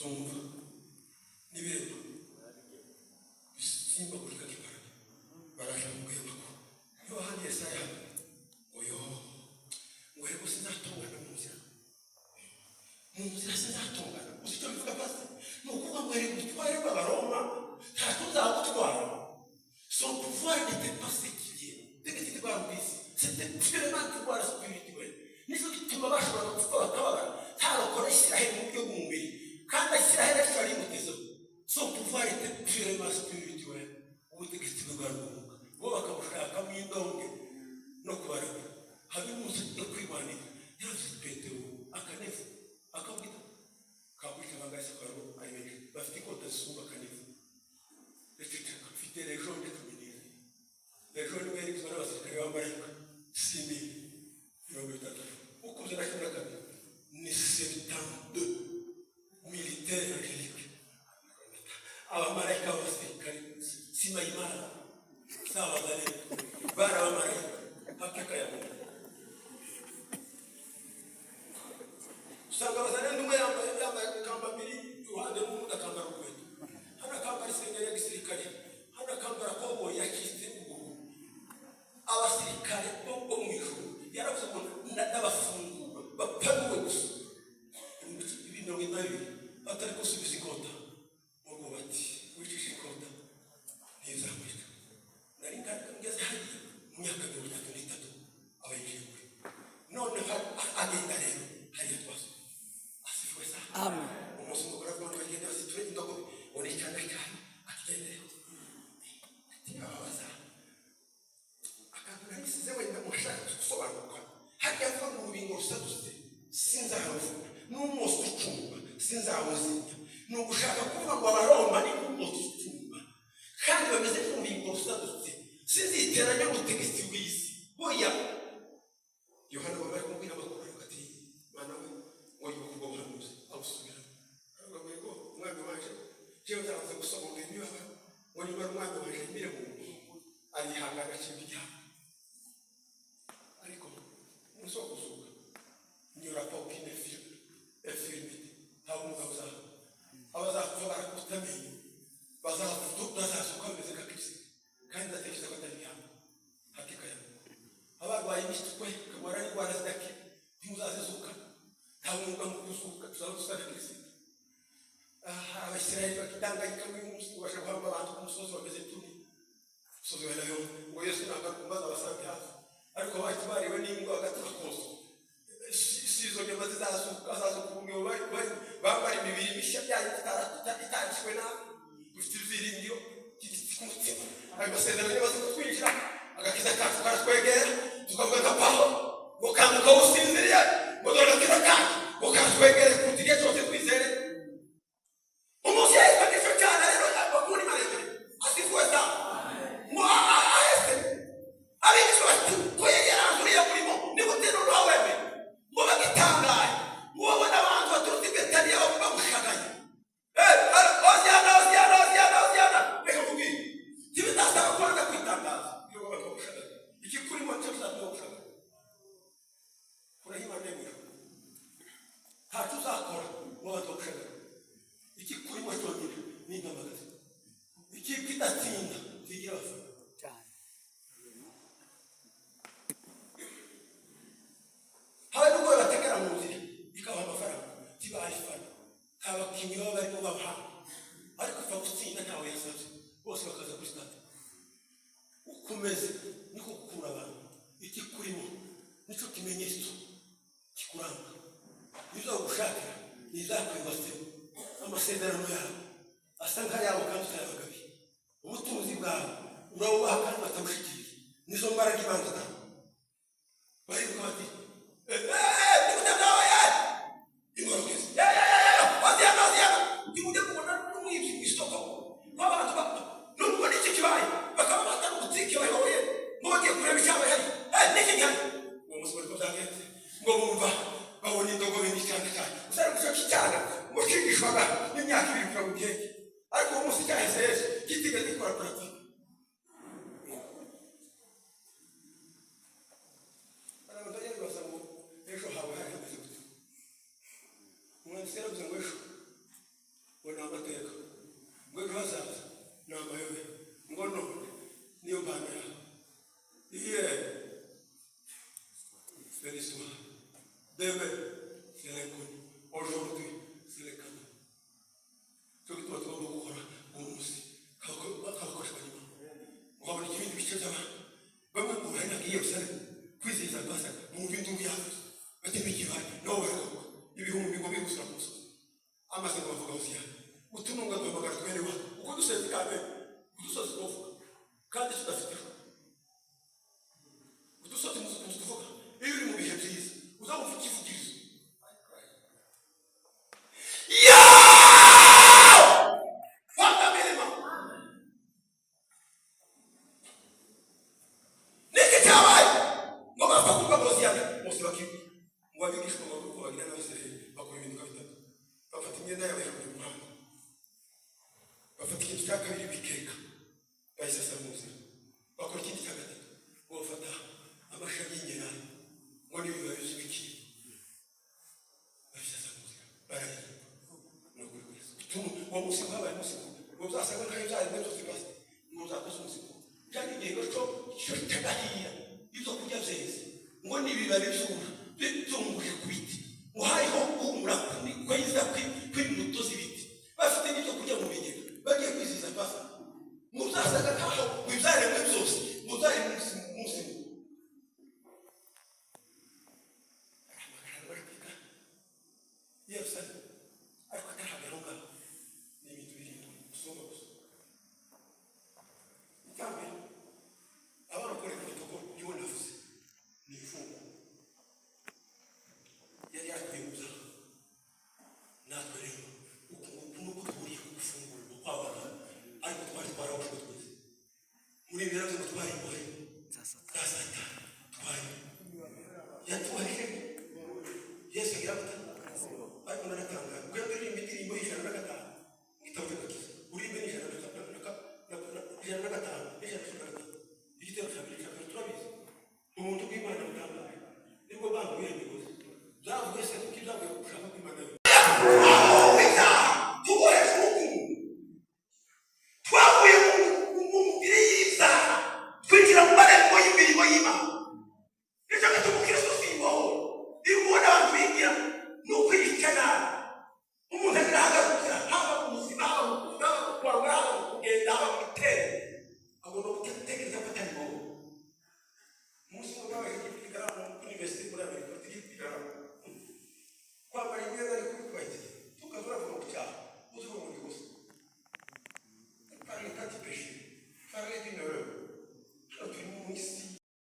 Sumva nibireba simba kulika kipara barasha mugeba ko yo handi Yesaya oyo ngwere kusinatongana munzira sinatongana usicyo bivuga basi nukuba ngwere gutwara b'Abaroma ntatuzagutwara son pouvoir n'était pas séculier c'était pas ambitieux c'était purement pouvoir spirituel nizo bituma bashobora gutwara bakabara ntarokora Isiraheli mu buryo bw'umubiri kandi Isiraheli ashobora imutizo son pouvoir était purement spirituel ubutegetsi bw'Abaroma bo bakabushakamo indonke no kubarabura habe umunsi yo kwirwanira yaravuze Petero akanefu akabwita kabwita bagase kwaro ayibeje bafite ikota zisuba akanefu les gens de communauté. Les gens de l'Amérique sont là, c'est que l'Amérique, 6 000 km. Pourquoi c'est la chose là? Ni 72 militaires angéliques. Abamarayika b'abasirikare, Simayimana, Sabazale, Bara abamarayika, Hakika ya Mungu. Usanga abazale n'umwe yambaye kamba mbiri, iruhande rw'umuntu akambara urukweto. Hano akambara isengeri ya gisirikare. Kambara kobo yakize ubwo abasirikare bo mu ijuru yaravuze ngo n'abafungura bapanuwe gusa ibintu nk'ibyo atari gusubiza ikota ngo bati wicisha ikota ntizamurika nari ngeze hariya mu myaka 33 abayinjiye none agenda rero hariya twaso asifwe sa amen umunsi mukora rwanda bagenda basiture indogobe onecyana cyane akigendera sinzawuzinya nugushaka kuvuga ngo Abaroma ni umutumba kandi bameze nk'umubingo usadutse sinziteranya ubutegetsi bw'isi boya Yohana bari kumubwira bakuru ati bana we ngo yuko bahanuze abusubira ngo umwami waje jewe nzaza gusohoka niba ngo niba umwami waje mbere mu arihangana cy'ibya ariko musokuzuka nyura pa ukine film haumuza abazakuva barakutamenye bazazuka bimeze nka Kristo kandi ndatekereza ko atari byabo hakika ya abarwaye imitwe kamara indwara zidake ntimuzazizuka nta mwuga mu kuzuka tuzarusa Kristo Abisirayeli bakitanganyika mu munsi bashaka guhamba abantu ku musozi bameze tuni musozi wa nayo ngo Yesu nagakumbaza abasange hafi ariko bakibariwe n'imbwa gatakakoso sizo nyama zizazuka kumwe bari imibiri mishya byayo itarishwe na ufite ibyiringiro cy'umutima ayo masezerano y'abazi kutwinjira agakiza kacu karatwegera tukavuga nka Pawulo ngo kanguka usinziriye ngo dore agakiza kacu ngo karatwegere kuruta igihe cyose twizere umunsi yahitanyije cyane rero bakuri maremare asifuwe sa ngo ahese abigishwa bati ko yari yaranzuriye murimo ni gutera urwaweme ngo bagitangaye ngo babona abantu baturutse i Betaniya bamushagaye reka mubwire ntibidasaba kubanza kwitangaza iyo abantu bamushagaye iki kurimo cyo kizatuma bamushagaye kurahimana y'umujuru ntacyo uzakora ngo abantu bamushagaye iki kurimo cyonyine ni intamagazi iki kidatsinda zigira abafana habe n'ubwo bategera mu nzira ikabaha amafaranga kibaye fana abakinnyi baba barimo babaha ariko upfa gutsinda ntawe yasabye bose bakaza kuri stade ukomeze niko gukura abantu iki kurimo nicyo kimenyetso kikuranga nizagushakira nizakwibase amasezerano yawe asa nk'ayabo kandi utayabagabiye ubutunzi bwawe urawubaha kandi batabushikiriye nizo mbaraga ibanza nawe baribuka bati ejo hawe demain c'est l'inconnu, aujourd'hui c'est le cadeau. Ce qui doit être gukora umunsi kabakoshwa nyuma ukabona ibindi bice by'abantu bamwe mu bahina ngiye Yerusalemu kwizihiza Pasaka mu bintu byavuze batema ikibari nabo baragaruka ibihumbi ngo bigusura ku musozi amaze ngo bavuga hose cyane utununga duhamagara twene wa uko dusenze kabe udusozi tuvuga kandi tudafite udusozi muzi tuvuga iyo uri mu bihe byiza uzamufite ikivugirizo ngo ni biba by'ubu